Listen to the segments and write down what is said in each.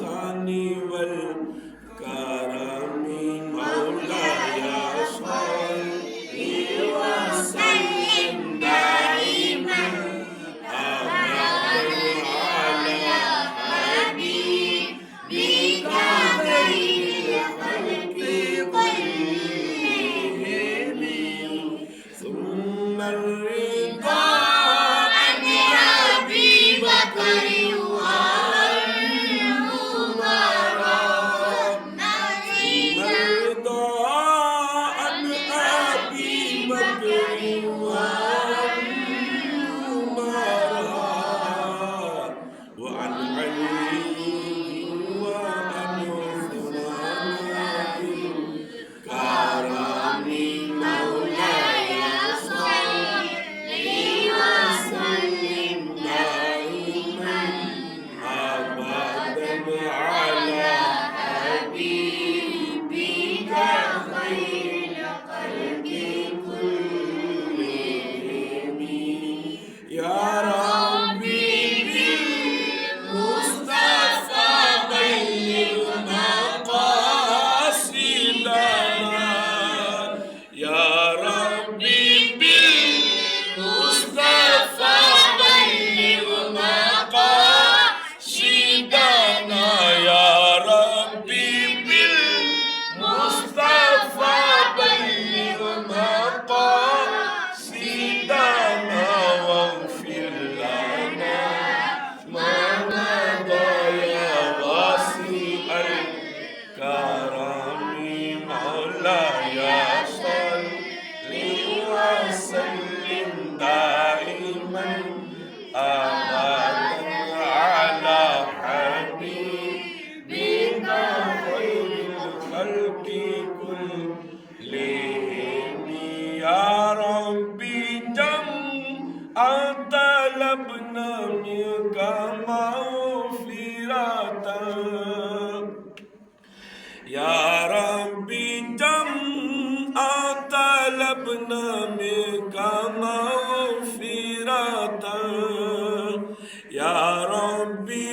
الإحسان والكرم مولاي صل وسلم دائما أبدا على حبيبك خير الخلق كلهم ثم الرضا عن أبي بكر والأمراء ثم الرضا عن أبي بكر والأمراء وعن علي وعن عثمان كرم مولاي صل وسلم دائما أبدا على حبيبك خير الخلق كلهم يا ربي بالمصطفى بلغ مقاصدنا يا ربي بالمصطفى بلغ مقاصدنا يا ربي بالمصطفى بلغ مقاصدنا واغفر لنا ما مضى يا واسع الكرم مولاي صل وسلم دائما أبدا على حبيبك خير الخلق كلهم يا ربي طلبنا منك مغفرة يا ربي طلبنا منك مغفرة يا ربي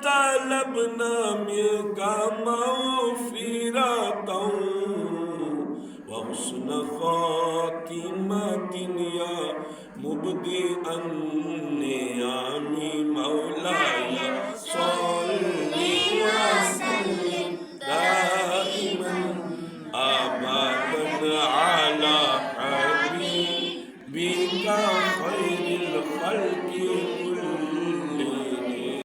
طلبنا منك مغفرة وحسن خاتمة يا مبدئ النعم مولاي صل وسلم دائما أبدا على حبيبك خير الخلق كلهم